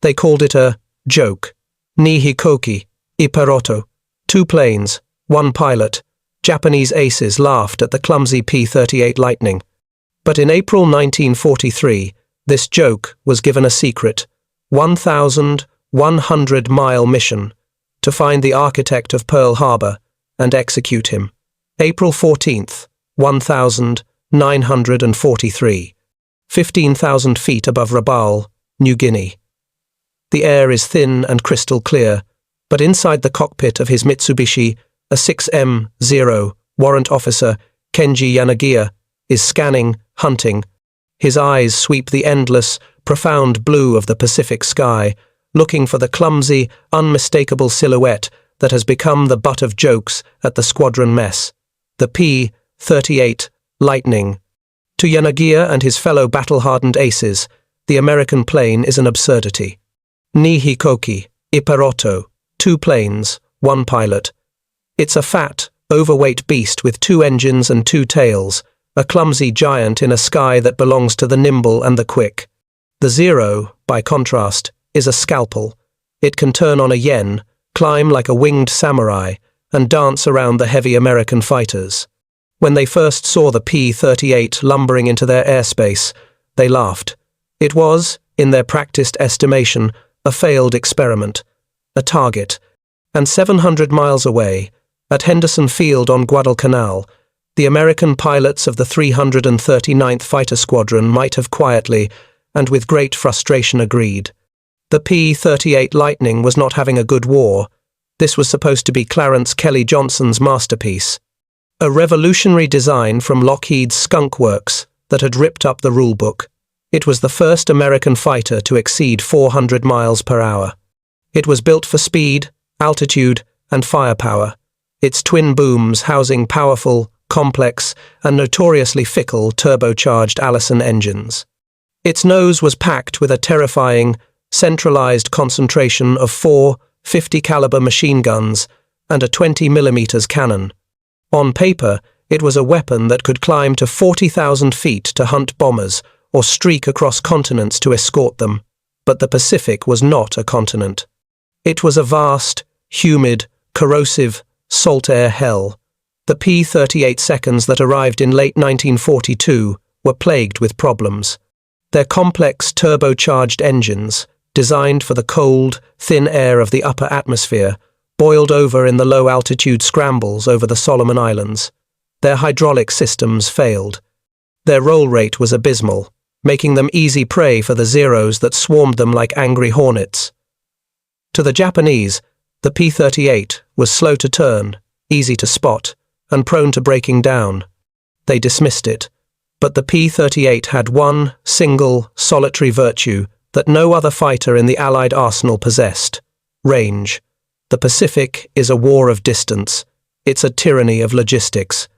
They called it a joke. Ni hikoki, iperoto. 2 planes, 1 pilot. Japanese aces laughed at the clumsy P-38 Lightning. But in April 1943, this joke was given a secret, 1,100-mile mission to find the architect of Pearl Harbor and execute him. April 14th, 1943, 15,000 feet above Rabaul, New Guinea. The air is thin and crystal clear, but inside the cockpit of his Mitsubishi, a 6M0 warrant officer, Kenji Yanagiya, is scanning, hunting. His eyes sweep the endless, profound blue of the Pacific sky, looking for the clumsy, unmistakable silhouette that has become the butt of jokes at the squadron mess, the P-38 Lightning. To Yanagiya and his fellow battle-hardened aces, the American plane is an absurdity. Ni hikoki, iperoto, 2 planes, 1 pilot. It's a fat, overweight beast with 2 engines and 2 tails, a clumsy giant in a sky that belongs to the nimble and the quick. The Zero, by contrast, is a scalpel. It can turn on a yen, climb like a winged samurai, and dance around the heavy American fighters. When they first saw the P-38 lumbering into their airspace, they laughed. It was, in their practiced estimation, a failed experiment, a target, and 700 miles away, at Henderson Field on Guadalcanal, the American pilots of the 339th Fighter Squadron might have quietly, and with great frustration, agreed. The P-38 Lightning was not having a good war. This was supposed to be Clarence Kelly Johnson's masterpiece, a revolutionary design from Lockheed's Skunk Works that had ripped up the rulebook. It was the first American fighter to exceed 400 miles per hour. It was built for speed, altitude, and firepower, its twin booms housing powerful, complex, and notoriously fickle turbocharged Allison engines. Its nose was packed with a terrifying, centralized concentration of 4 50-caliber machine guns and a 20mm cannon. On paper, it was a weapon that could climb to 40,000 feet to hunt bombers or streak across continents to escort them. But the Pacific was not a continent. It was a vast, humid, corrosive, salt air hell. The P-38 seconds that arrived in late 1942 were plagued with problems. Their complex turbocharged engines, designed for the cold, thin air of the upper atmosphere, boiled over in the low-altitude scrambles over the Solomon Islands. Their hydraulic systems failed. Their roll rate was abysmal, making them easy prey for the Zeros that swarmed them like angry hornets. To the Japanese, the P-38 was slow to turn, easy to spot, and prone to breaking down. They dismissed it, but the P-38 had one single, solitary virtue that no other fighter in the Allied arsenal possessed: range. The Pacific is a war of distance. It's a tyranny of logistics.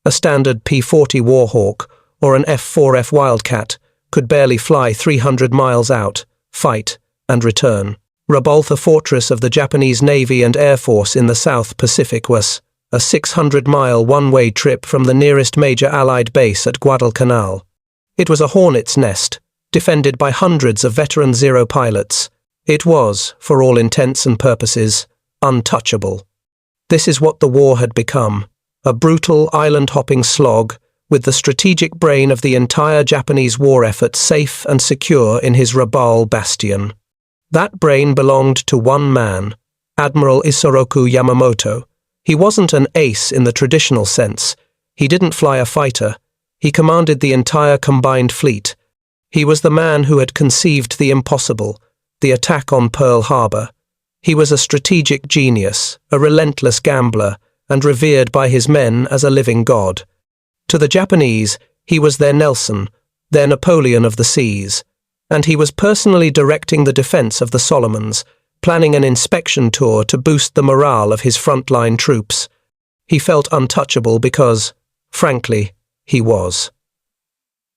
A standard P-40 Warhawk or an F-4F Wildcat could barely fly 300 miles out, fight, and return. Rabaul, the fortress of the Japanese Navy and Air Force in the South Pacific, was a 600-mile one-way trip from the nearest major Allied base at Guadalcanal. It was a hornet's nest, defended by hundreds of veteran Zero pilots. It was, for all intents and purposes, untouchable. This is what the war had become, a brutal island-hopping slog, with the strategic brain of the entire Japanese war effort safe and secure in his Rabaul bastion. That brain belonged to one man, Admiral Isoroku Yamamoto. He wasn't an ace in the traditional sense. He didn't fly a fighter. He commanded the entire combined fleet. He was the man who had conceived the impossible, the attack on Pearl Harbor. He was a strategic genius, a relentless gambler, and revered by his men as a living god. To the Japanese, he was their Nelson, their Napoleon of the seas, and he was personally directing the defense of the Solomons, planning an inspection tour to boost the morale of his frontline troops. He felt untouchable because, frankly, he was.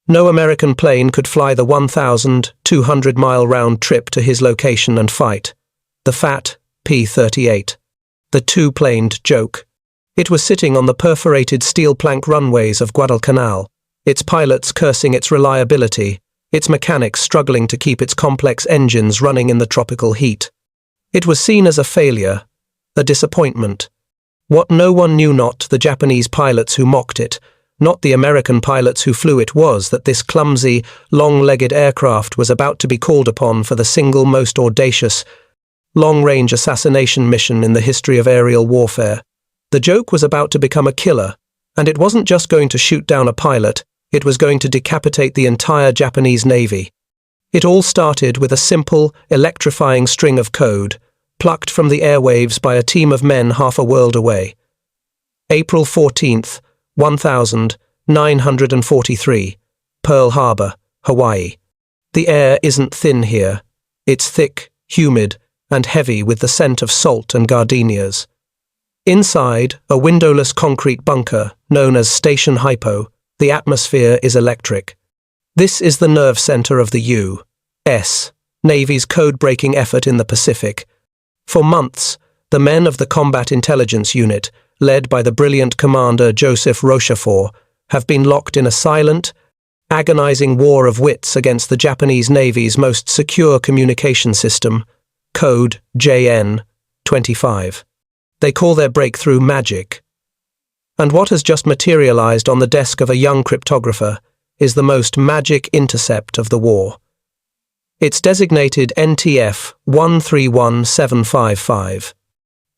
No American plane could fly the 1,200-mile round trip to his location and fight. The fat P-38. The two-planed joke. It was sitting on the perforated steel plank runways of Guadalcanal, its pilots cursing its reliability, its mechanics struggling to keep its complex engines running in the tropical heat. It was seen as a failure, a disappointment. What no one knew, not the Japanese pilots who mocked it, not the American pilots who flew it, was that this clumsy, long-legged aircraft was about to be called upon for the single most audacious, long-range assassination mission in the history of aerial warfare. The joke was about to become a killer, and it wasn't just going to shoot down a pilot, it was going to decapitate the entire Japanese Navy. It all started with a simple, electrifying string of code, plucked from the airwaves by a team of men half a world away. April 14th, 1943, Pearl Harbor, Hawaii. The air isn't thin here. It's thick, humid, and heavy with the scent of salt and gardenias. Inside, a windowless concrete bunker, known as Station Hypo, the atmosphere is electric. This is the nerve center of the U.S. Navy's code-breaking effort in the Pacific. For months, the men of the Combat Intelligence Unit, led by the brilliant Commander Joseph Rochefort, have been locked in a silent, agonizing war of wits against the Japanese Navy's most secure communication system, code JN-25. They call their breakthrough magic. And what has just materialized on the desk of a young cryptographer is the most magic intercept of the war. It's designated NTF 131755.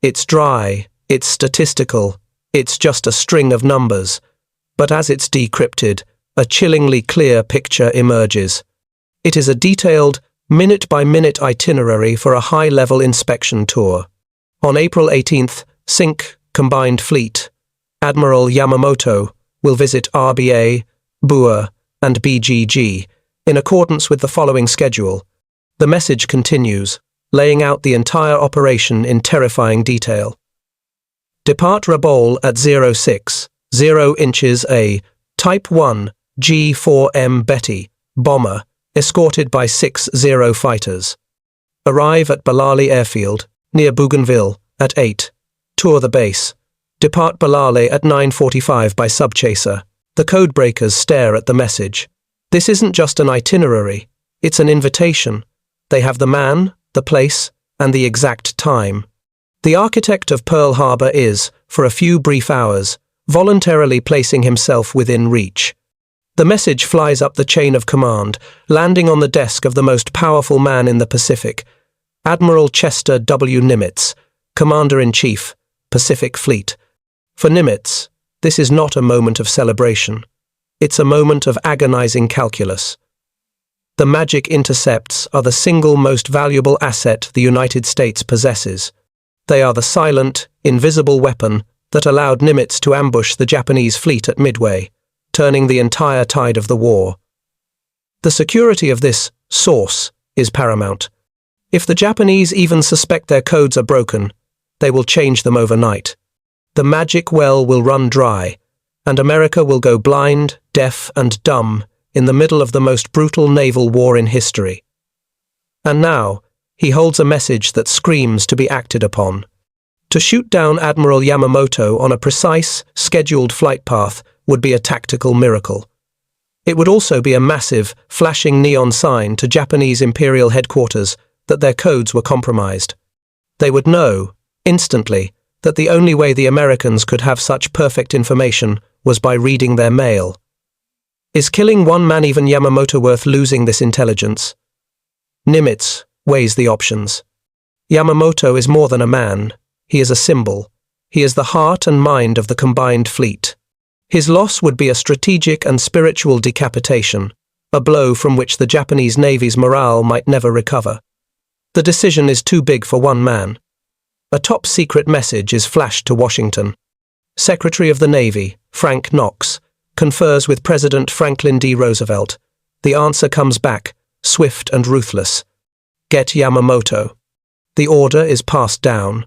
It's dry, it's statistical, it's just a string of numbers, but as it's decrypted, a chillingly clear picture emerges. It is a detailed, minute-by-minute itinerary for a high-level inspection tour. On April 18th, CINC, Combined Fleet, Admiral Yamamoto will visit RBA, BUA, and BGG, in accordance with the following schedule. The message continues, laying out the entire operation in terrifying detail. Depart Rabaul at 06, 0 inches A, Type 1, G4M Betty, bomber, escorted by 6 fighters. Arrive at Balali Airfield, near Bougainville, at 8. Tour the base. Depart Balali at 9:45 by subchaser. The codebreakers stare at the message. This isn't just an itinerary, it's an invitation. They have the man, the place, and the exact time. The architect of Pearl Harbor is, for a few brief hours, voluntarily placing himself within reach. The message flies up the chain of command, landing on the desk of the most powerful man in the Pacific, Admiral Chester W. Nimitz, Commander-in-Chief, Pacific Fleet. For Nimitz, this is not a moment of celebration. It's a moment of agonizing calculus. The magic intercepts are the single most valuable asset the United States possesses. They are the silent, invisible weapon that allowed Nimitz to ambush the Japanese fleet at Midway, turning the entire tide of the war. The security of this source is paramount. If the Japanese even suspect their codes are broken, they will change them overnight. The magic well will run dry, and America will go blind, deaf, and dumb in the middle of the most brutal naval war in history. And now, he holds a message that screams to be acted upon. To shoot down Admiral Yamamoto on a precise, scheduled flight path would be a tactical miracle. It would also be a massive, flashing neon sign to Japanese Imperial headquarters that their codes were compromised. They would know, instantly, that the only way the Americans could have such perfect information was by reading their mail. Is killing one man, even Yamamoto, worth losing this intelligence? Nimitz weighs the options. Yamamoto is more than a man. He is a symbol. He is the heart and mind of the combined fleet. His loss would be a strategic and spiritual decapitation, a blow from which the Japanese Navy's morale might never recover. The decision is too big for one man. A top-secret message is flashed to Washington. Secretary of the Navy, Frank Knox, confers with President Franklin D. Roosevelt. The answer comes back, swift and ruthless. Get Yamamoto. The order is passed down.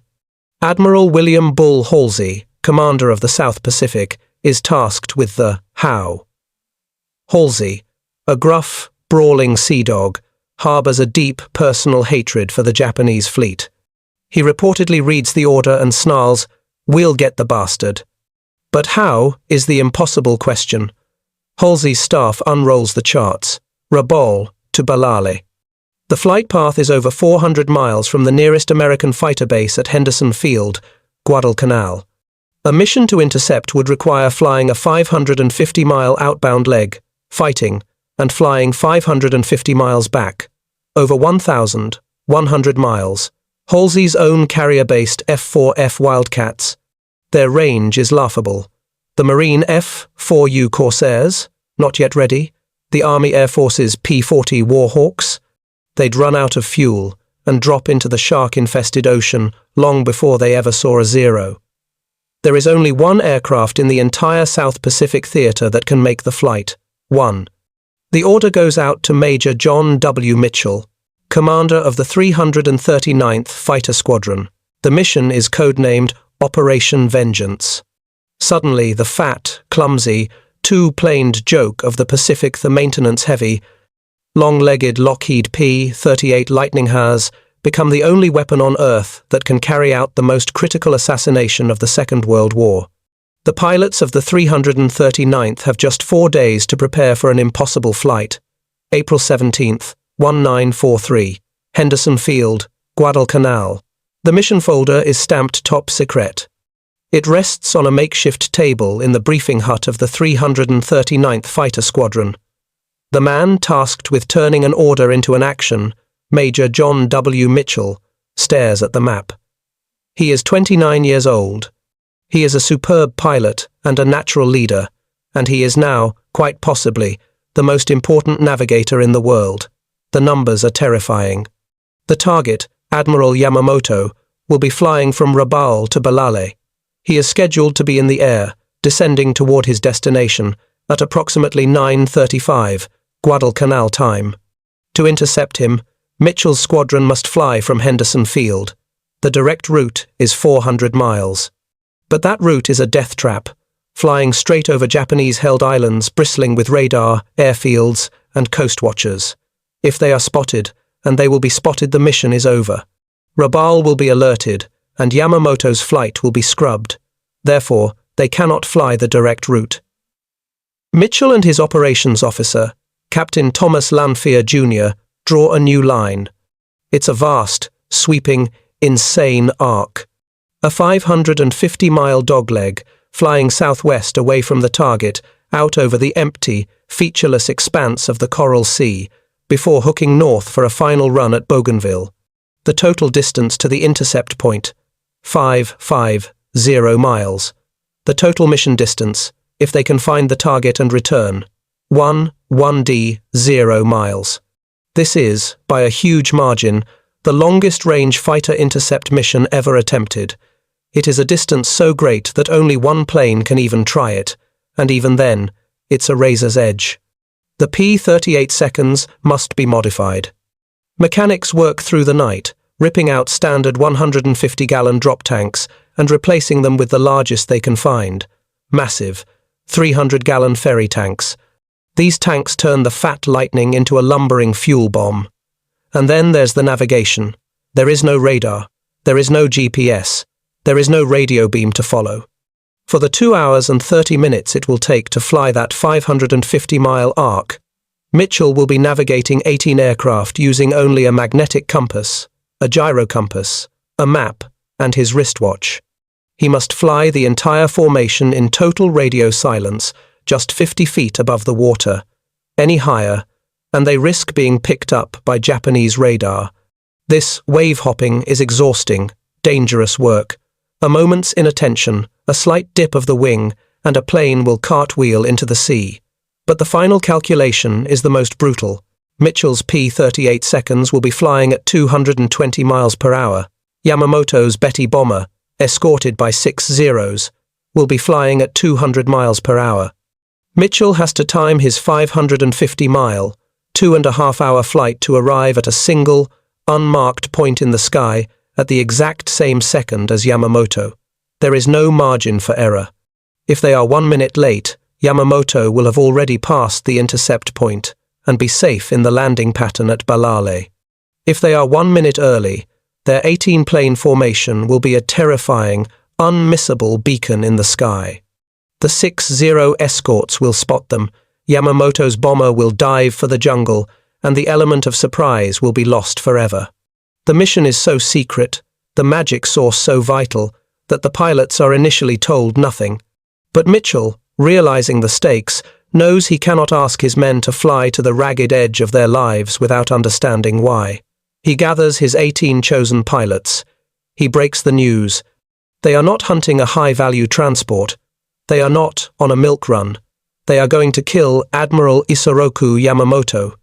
Admiral William Bull Halsey, commander of the South Pacific, is tasked with the how. Halsey, a gruff, brawling sea dog, harbors a deep personal hatred for the Japanese fleet. He reportedly reads the order and snarls, "We'll get the bastard." But how is the impossible question. Halsey's staff unrolls the charts. Rabaul to Balale. The flight path is over 400 miles from the nearest American fighter base at Henderson Field, Guadalcanal. A mission to intercept would require flying a 550-mile outbound leg, fighting, and flying 550 miles back, over 1,100 miles. Halsey's own carrier-based F-4F Wildcats. Their range is laughable. The Marine F-4U Corsairs, not yet ready. The Army Air Force's P-40 Warhawks. They'd run out of fuel and drop into the shark-infested ocean long before they ever saw a zero. There is only one aircraft in the entire South Pacific Theater that can make the flight. One. The order goes out to Major John W. Mitchell, commander of the 339th Fighter Squadron. The mission is codenamed Operation Vengeance. Suddenly, the fat, clumsy, two-planed joke of the Pacific, the maintenance-heavy, long-legged Lockheed P-38 Lightning has become the only weapon on Earth that can carry out the most critical assassination of the Second World War. The pilots of the 339th have just 4 days to prepare for an impossible flight. April 17, 1943, Henderson Field, Guadalcanal. The mission folder is stamped Top Secret. It rests on a makeshift table in the briefing hut of the 339th Fighter Squadron. The man tasked with turning an order into an action, Major John W. Mitchell, stares at the map. He is 29 years old. He is a superb pilot and a natural leader, and he is now, quite possibly, the most important navigator in the world. The numbers are terrifying. The target, Admiral Yamamoto, will be flying from Rabaul to Balale. He is scheduled to be in the air, descending toward his destination, at approximately 9:35, Guadalcanal time. To intercept him, Mitchell's squadron must fly from Henderson Field. The direct route is 400 miles. But that route is a death trap, flying straight over Japanese-held islands bristling with radar, airfields, and coast watchers. If they are spotted, and they will be spotted, the mission is over. Rabaul will be alerted, and Yamamoto's flight will be scrubbed. Therefore, they cannot fly the direct route. Mitchell and his operations officer, Captain Thomas Lanphier Jr., draw a new line. It's a vast, sweeping, insane arc. A 550-mile dogleg, flying southwest away from the target, out over the empty, featureless expanse of the Coral Sea, before hooking north for a final run at Bougainville. The total distance to the intercept point, 550 miles. The total mission distance, if they can find the target and return, 1D 0 miles. This is, by a huge margin, the longest-range fighter intercept mission ever attempted. It is a distance so great that only one plane can even try it, and even then, it's a razor's edge. The P-38 seconds must be modified. Mechanics work through the night, ripping out standard 150-gallon drop tanks and replacing them with the largest they can find, massive, 300-gallon ferry tanks. These tanks turn the fat Lightning into a lumbering fuel bomb. And then there's the navigation. There is no radar. There is no GPS. There is no radio beam to follow. For the 2 hours and 30 minutes it will take to fly that 550-mile arc, Mitchell will be navigating 18 aircraft using only a magnetic compass, a gyro compass, a map, and his wristwatch. He must fly the entire formation in total radio silence, just 50 feet above the water. Any higher, and they risk being picked up by Japanese radar. This wave-hopping is exhausting, dangerous work. A moment's inattention, a slight dip of the wing, and a plane will cartwheel into the sea. But the final calculation is the most brutal. Mitchell's P-38 seconds will be flying at 220 miles per hour. Yamamoto's Betty bomber, escorted by 6 Zeros, will be flying at 200 miles per hour. Mitchell has to time his 550-mile, 2.5-hour flight to arrive at a single, unmarked point in the sky at the exact same second as Yamamoto. There is no margin for error. If they are 1 minute late, Yamamoto will have already passed the intercept point and be safe in the landing pattern at Balale. If they are 1 minute early, their 18-plane formation will be a terrifying, unmissable beacon in the sky. The 6 Zero escorts will spot them, Yamamoto's bomber will dive for the jungle, and the element of surprise will be lost forever. The mission is so secret, the magic source so vital, that the pilots are initially told nothing. But Mitchell, realizing the stakes, knows he cannot ask his men to fly to the ragged edge of their lives without understanding why. He gathers his 18 chosen pilots. He breaks the news. They are not hunting a high-value transport. They are not on a milk run. They are going to kill Admiral Isoroku Yamamoto.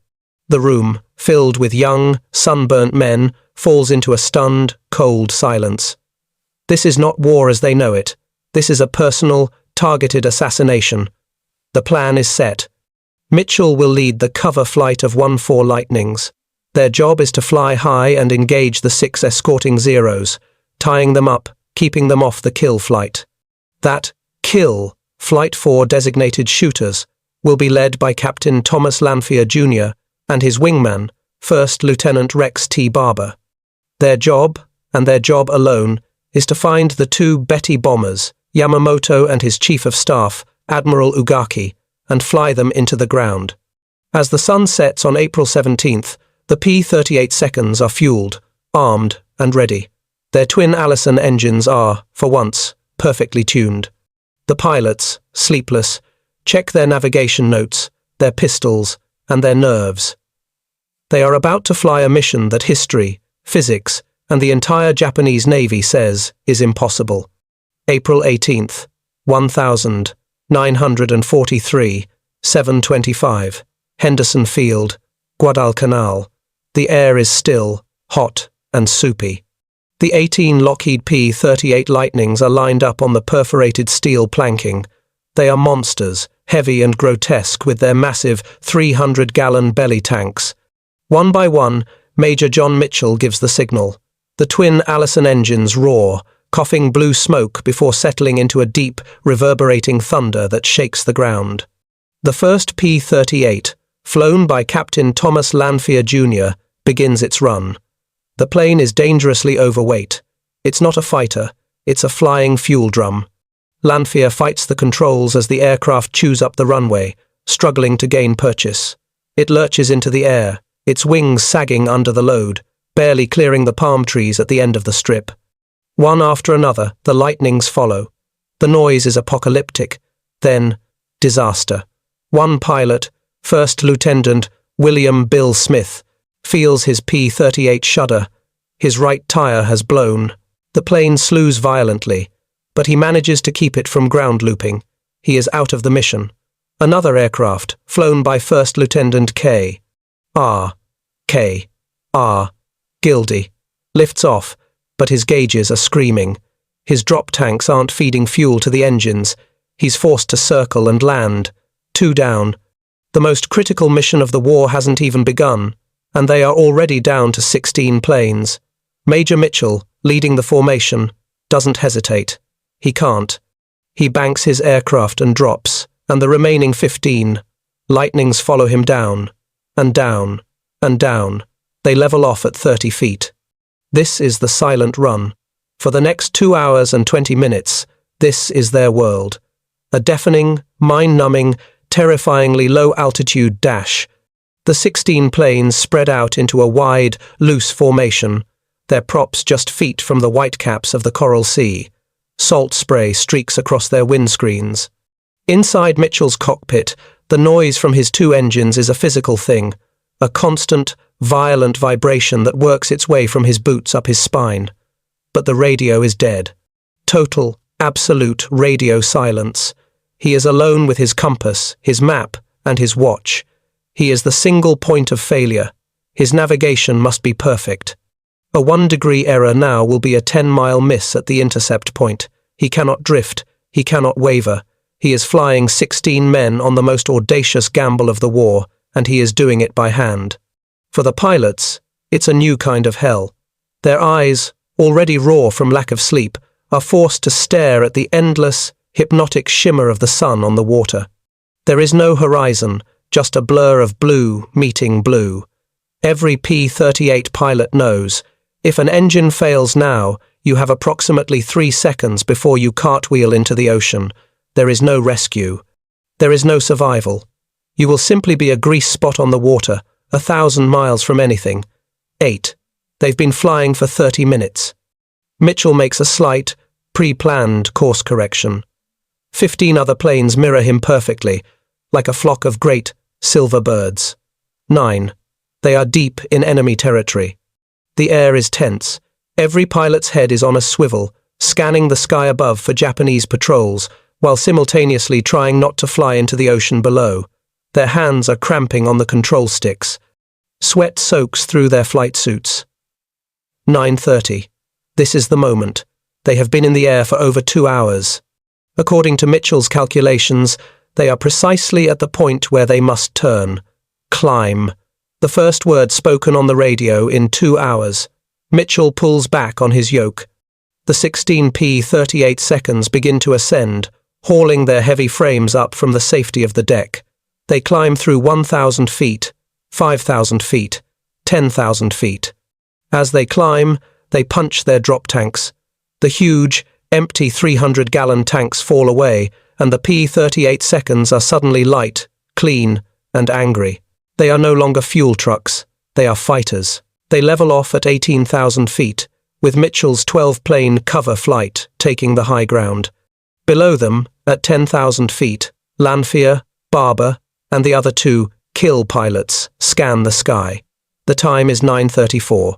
The room, filled with young, sunburnt men, falls into a stunned, cold silence. This is not war as they know it. This is a personal, targeted assassination. The plan is set. Mitchell will lead the cover flight of 1-4 Lightnings. Their job is to fly high and engage the 6 escorting Zeros, tying them up, keeping them off the kill flight. That kill, Flight 4 designated shooters, will be led by Captain Thomas Lanphier Jr. and his wingman, First Lieutenant Rex T. Barber. Their job, and their job alone, is to find the 2 Betty bombers, Yamamoto and his Chief of Staff, Admiral Ugaki, and fly them into the ground. As the sun sets on April 17th, the P-38 seconds are fueled, armed, and ready. Their twin Allison engines are, for once, perfectly tuned. The pilots, sleepless, check their navigation notes, their pistols, and their nerves. They are about to fly a mission that history, physics, and the entire Japanese Navy says is impossible. April 18th, 1943, 7:25, Henderson Field, Guadalcanal. The air is still, hot, and soupy. The 18 Lockheed P-38 Lightnings are lined up on the perforated steel planking. They are monsters, heavy and grotesque with their massive 300-gallon belly tanks. One by one, Major John Mitchell gives the signal. The twin Allison engines roar, coughing blue smoke before settling into a deep, reverberating thunder that shakes the ground. The first P-38, flown by Captain Thomas Lanphier Jr., begins its run. The plane is dangerously overweight. It's not a fighter, it's a flying fuel drum. Lanphier fights the controls as the aircraft chews up the runway, struggling to gain purchase. It lurches into the air, its wings sagging under the load, barely clearing the palm trees at the end of the strip. One after another, the lightnings follow. The noise is apocalyptic, then disaster. One pilot, First Lieutenant William Bill Smith, feels his P-38 shudder. His right tire has blown. The plane slews violently, but he manages to keep it from ground looping. He is out of the mission. Another aircraft, flown by First Lieutenant Gildy, lifts off, but his gauges are screaming. His drop tanks aren't feeding fuel to the engines. He's forced to circle and land. 2 down. The most critical mission of the war hasn't even begun, and they are already down to 16 planes. Major Mitchell, leading the formation, doesn't hesitate. He can't. He banks his aircraft and drops, and the remaining 15 Lightnings follow him down, and down, and down. They level off at 30 feet. This is the silent run. For the next 2 hours and 20 minutes, this is their world. A deafening, mind-numbing, terrifyingly low-altitude dash. The 16 planes spread out into a wide, loose formation, their props just feet from the whitecaps of the Coral Sea. Salt spray streaks across their windscreens. Inside Mitchell's cockpit, the noise from his 2 engines is a physical thing, a constant, violent vibration that works its way from his boots up his spine. But the radio is dead. Total, absolute radio silence. He is alone with his compass, his map, and his watch. He is the single point of failure. His navigation must be perfect. A 1-degree error now will be a 10-mile miss at the intercept point. He cannot drift. He cannot waver. He is flying 16 men on the most audacious gamble of the war, and he is doing it by hand. For the pilots, it's a new kind of hell. Their eyes, already raw from lack of sleep, are forced to stare at the endless, hypnotic shimmer of the sun on the water. There is no horizon, just a blur of blue meeting blue. Every P-38 pilot knows, if an engine fails now, you have approximately 3 seconds before you cartwheel into the ocean. There is no rescue. There is no survival. You will simply be a grease spot on the water, 1,000 miles from anything. 8. They've been flying for 30 minutes. Mitchell makes a slight, pre-planned course correction. 15 other planes mirror him perfectly, like a flock of great, silver birds. 9. They are deep in enemy territory. The air is tense. Every pilot's head is on a swivel, scanning the sky above for Japanese patrols, while simultaneously trying not to fly into the ocean below. Their hands are cramping on the control sticks. Sweat soaks through their flight suits. 9:30. This is the moment. They have been in the air for over 2 hours. According to Mitchell's calculations, they are precisely at the point where they must turn. Climb. The first word spoken on the radio in 2 hours. Mitchell pulls back on his yoke. The 16 P-38 seconds begin to ascend, hauling their heavy frames up from the safety of the deck. They climb through 1,000 feet, 5,000 feet, 10,000 feet. As they climb, they punch their drop tanks. The huge, empty 300-gallon tanks fall away, and the P-38 seconds are suddenly light, clean, and angry. They are no longer fuel trucks. They are fighters. They level off at 18,000 feet, with Mitchell's 12-plane cover flight taking the high ground. Below them, at 10,000 feet, Lanphier, Barber, and the other 2 kill pilots scan the sky. The time is 9:34.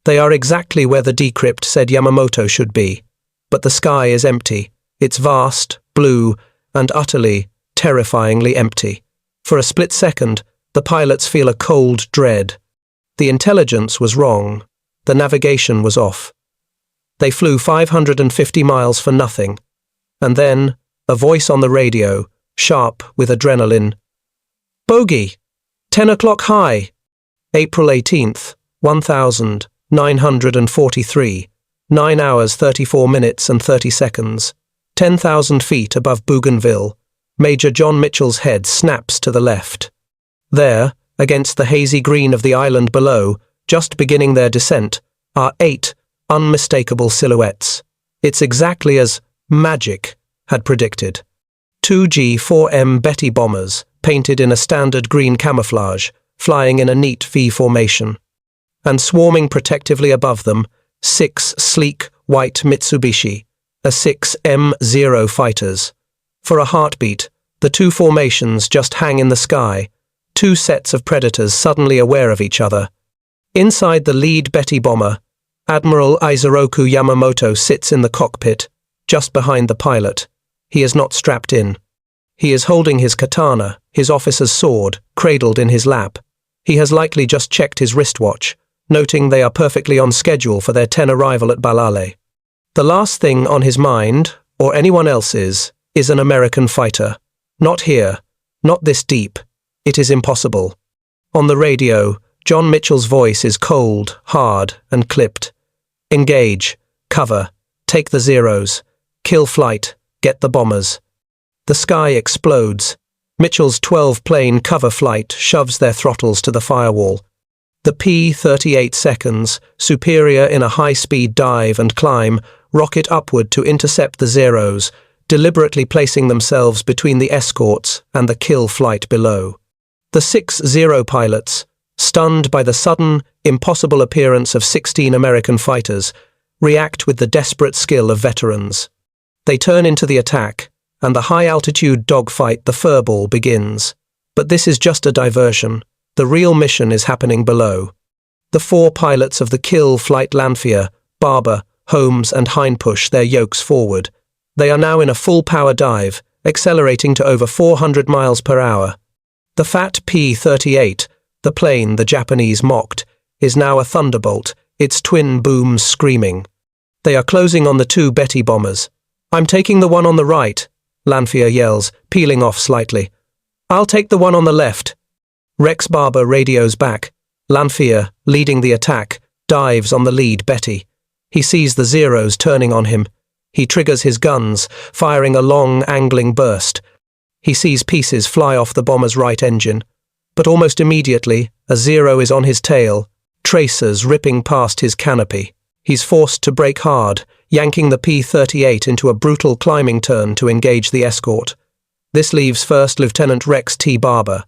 They are exactly where the decrypt said Yamamoto should be. But the sky is empty. It's vast, blue, and utterly, terrifyingly empty. For a split second, the pilots feel a cold dread. The intelligence was wrong. The navigation was off. They flew 550 miles for nothing. And then, a voice on the radio, sharp with adrenaline. Bogey! 10 o'clock high! April 18th, 1943. 9 hours 34 minutes and 30 seconds. 10,000 feet above Bougainville. Major John Mitchell's head snaps to the left. There, against the hazy green of the island below, just beginning their descent, are 8 unmistakable silhouettes. It's exactly as magic had predicted. 2 G-4M Betty bombers, painted in a standard green camouflage, flying in a neat V formation. And swarming protectively above them, 6 sleek, white Mitsubishi, A6M0 fighters. For a heartbeat, the 2 formations just hang in the sky, 2 sets of predators suddenly aware of each other. Inside the lead Betty bomber, Admiral Isoroku Yamamoto sits in the cockpit, just behind the pilot. He is not strapped in. He is holding his katana, his officer's sword, cradled in his lap. He has likely just checked his wristwatch, noting they are perfectly on schedule for their 10 arrival at Balale. The last thing on his mind, or anyone else's, is an American fighter. Not here. Not this deep. It is impossible. On the radio, John Mitchell's voice is cold, hard, and clipped. Engage. Cover. Take the zeros. Kill flight. Get the bombers. The sky explodes. Mitchell's 12-plane cover flight shoves their throttles to the firewall. The P-38 seconds, superior in a high-speed dive and climb, rocket upward to intercept the zeros, deliberately placing themselves between the escorts and the kill flight below. The 6 Zero pilots, stunned by the sudden, impossible appearance of 16 American fighters, react with the desperate skill of veterans. They turn into the attack, and the high-altitude dogfight, the furball, begins. But this is just a diversion. The real mission is happening below. The 4 pilots of the kill flight Lanphier, Barber, Holmes, and Hine push their yokes forward. They are now in a full-power dive, accelerating to over 400 miles per hour. The fat P-38, the plane the Japanese mocked, is now a thunderbolt, its twin booms screaming. They are closing on the 2 Betty bombers. "I'm taking the one on the right," Lanphier yells, peeling off slightly. "I'll take the one on the left." Rex Barber radios back. Lanphier, leading the attack, dives on the lead Betty. He sees the zeros turning on him. He triggers his guns, firing a long, angling burst. He sees pieces fly off the bomber's right engine. But almost immediately, a zero is on his tail, tracers ripping past his canopy. He's forced to brake hard, yanking the P-38 into a brutal climbing turn to engage the escort. This leaves First Lieutenant Rex T. Barber,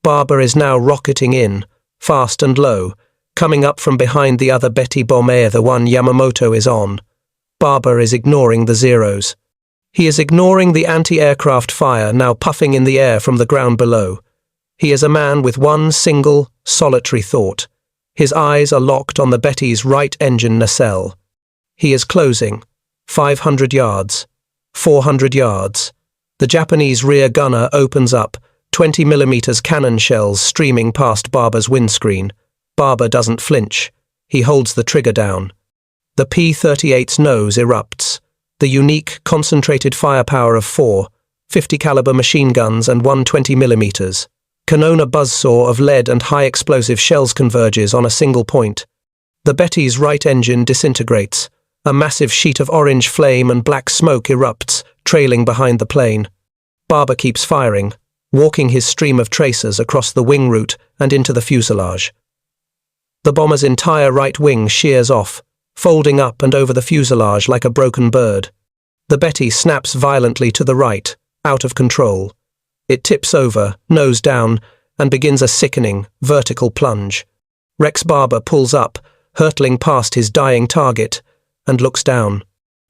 Barber is now rocketing in, fast and low, coming up from behind the other Betty bomber, the one Yamamoto is on. Barber is ignoring the zeros. He is ignoring the anti-aircraft fire now puffing in the air from the ground below. He is a man with one single, solitary thought. His eyes are locked on the Betty's right engine nacelle. He is closing. 500 yards. 400 yards. The Japanese rear gunner opens up, 20mm cannon shells streaming past Barber's windscreen. Barber doesn't flinch. He holds the trigger down. The P-38's nose erupts. The unique, concentrated firepower of 4 50-caliber machine guns and 120mm. Canona buzzsaw of lead and high-explosive shells converges on a single point. The Betty's right engine disintegrates. A massive sheet of orange flame and black smoke erupts, trailing behind the plane. Barber keeps firing, walking his stream of tracers across the wing route and into the fuselage. The bomber's entire right wing shears off, folding up and over the fuselage like a broken bird. The Betty snaps violently to the right, out of control. It tips over, nose down, and begins a sickening, vertical plunge. Rex Barber pulls up, hurtling past his dying target, and looks down.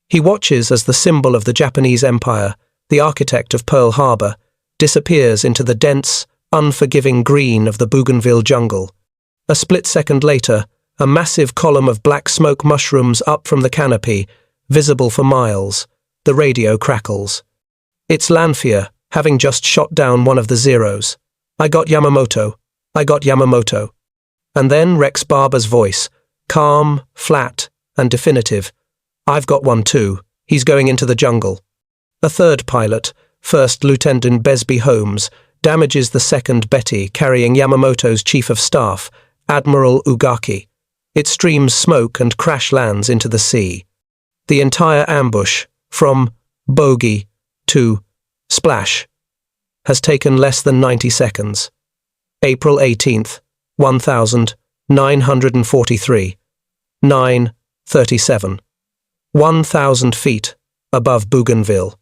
He watches as the symbol of the Japanese Empire, the architect of Pearl Harbor, disappears into the dense, unforgiving green of the Bougainville jungle. A split second later, a massive column of black smoke mushrooms up from the canopy, visible for miles. The radio crackles. It's Lanfear, having just shot down one of the zeros. "I got Yamamoto. I got Yamamoto." And then Rex Barber's voice, calm, flat, and definitive. "I've got one too. He's going into the jungle." A third pilot, First Lieutenant Besby Holmes, damages the second Betty carrying Yamamoto's chief of staff, Admiral Ugaki. It streams smoke and crash lands into the sea. The entire ambush, from bogey to splash, has taken less than 90 seconds. April 18th, 1943. 9:37. 1,000 feet above Bougainville.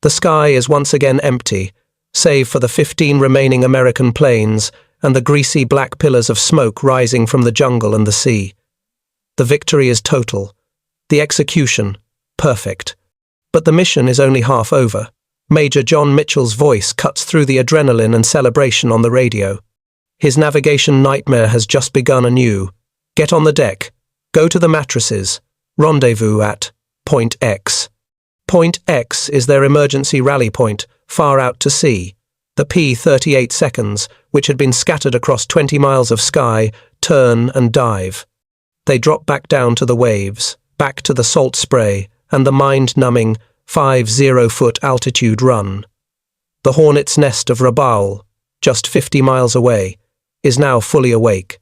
The sky is once again empty, save for the 15 remaining American planes and the greasy black pillars of smoke rising from the jungle and the sea. The victory is total. The execution, perfect. But the mission is only half over. Major John Mitchell's voice cuts through the adrenaline and celebration on the radio. His navigation nightmare has just begun anew. Get on the deck. Go to the mattresses. Rendezvous at Point X. Point X is their emergency rally point, far out to sea. The P-38 seconds, which had been scattered across 20 miles of sky, turn and dive. They drop back down to the waves, back to the salt spray, and the mind-numbing 50-foot altitude run. The hornet's nest of Rabaul, just 50 miles away, is now fully awake.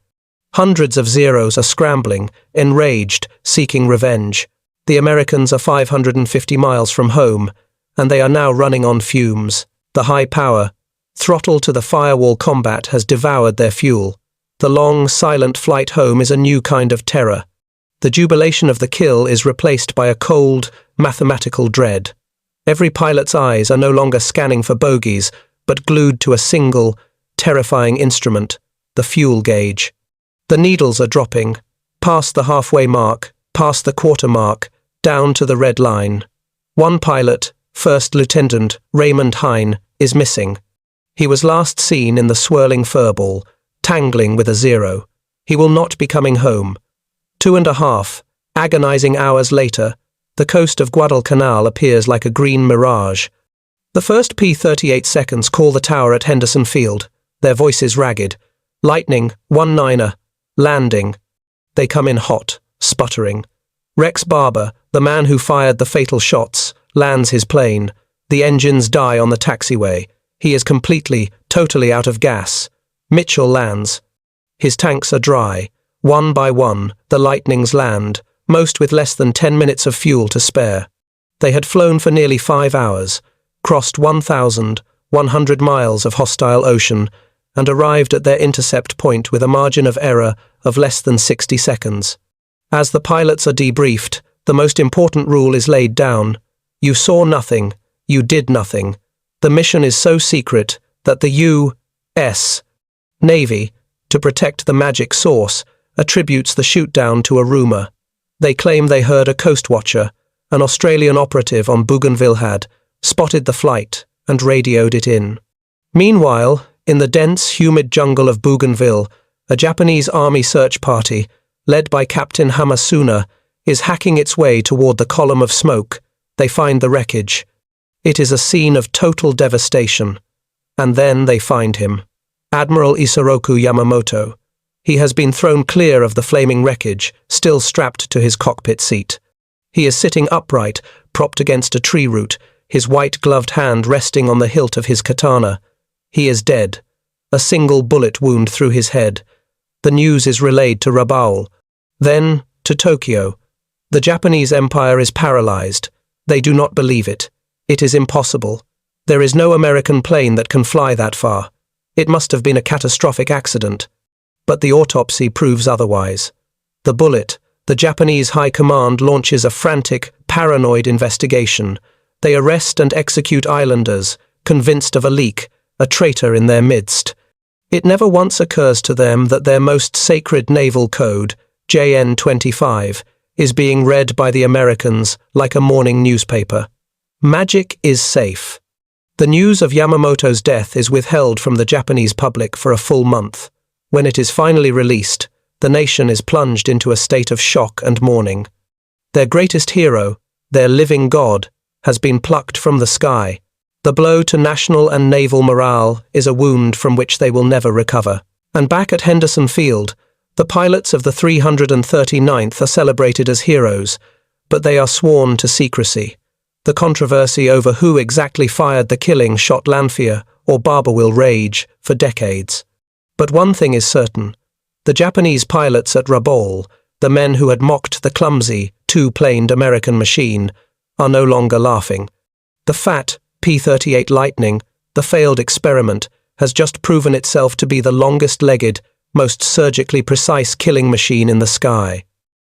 Hundreds of Zeros are scrambling, enraged, seeking revenge. The Americans are 550 miles from home, and they are now running on fumes. The high power, throttle to the firewall combat has devoured their fuel. The long, silent flight home is a new kind of terror. The jubilation of the kill is replaced by a cold, mathematical dread. Every pilot's eyes are no longer scanning for bogeys, but glued to a single, terrifying instrument, the fuel gauge. The needles are dropping, past the halfway mark, past the quarter mark, down to the red line. One pilot, First Lieutenant Raymond Hine, is missing. He was last seen in the swirling furball, tangling with a Zero. He will not be coming home. 2.5 agonizing hours later, the coast of Guadalcanal appears like a green mirage. The first P-38 seconds call the tower at Henderson Field, their voices ragged. Lightning, 1-9er, landing. They come in hot, sputtering. Rex Barber, the man who fired the fatal shots, lands his plane. The engines die on the taxiway. He is completely, totally out of gas. Mitchell lands. His tanks are dry. One by one, the Lightnings land, most with less than 10 minutes of fuel to spare. They had flown for nearly 5 hours, crossed 1,100 miles of hostile ocean, and arrived at their intercept point with a margin of error of less than 60 seconds. As the pilots are debriefed, the most important rule is laid down. You saw nothing, you did nothing. The mission is so secret that the U.S. Navy, to protect the magic source, attributes the shootdown to a rumor. They claim they heard a coast watcher, an Australian operative on Bougainville had spotted the flight and radioed it in. Meanwhile, in the dense, humid jungle of Bougainville, a Japanese army search party, led by Captain Hamasuna, is hacking its way toward the column of smoke. They find the wreckage. It is a scene of total devastation. And then they find him. Admiral Isoroku Yamamoto. He has been thrown clear of the flaming wreckage, still strapped to his cockpit seat. He is sitting upright, propped against a tree root, his white-gloved hand resting on the hilt of his katana. He is dead. A single bullet wound through his head. The news is relayed to Rabaul, then to Tokyo. The Japanese Empire is paralyzed. They do not believe it. It is impossible. There is no American plane that can fly that far. It must have been a catastrophic accident. But the autopsy proves otherwise. The bullet, the Japanese High Command launches a frantic, paranoid investigation. They arrest and execute islanders, convinced of a leak, a traitor in their midst. It never once occurs to them that their most sacred naval code, JN-25, is being read by the Americans like a morning newspaper. Magic is safe. The news of Yamamoto's death is withheld from the Japanese public for a full month. When it is finally released, the nation is plunged into a state of shock and mourning. Their greatest hero, their living god, has been plucked from the sky. The blow to national and naval morale is a wound from which they will never recover. And back at Henderson Field, the pilots of the 339th are celebrated as heroes, but they are sworn to secrecy. The controversy over who exactly fired the killing shot Lanphier or Barber will rage for decades. But one thing is certain. The Japanese pilots at Rabaul, the men who had mocked the clumsy, two-planed American machine, are no longer laughing. The fat P-38 Lightning, the failed experiment, has just proven itself to be the longest-legged, most surgically precise killing machine in the sky.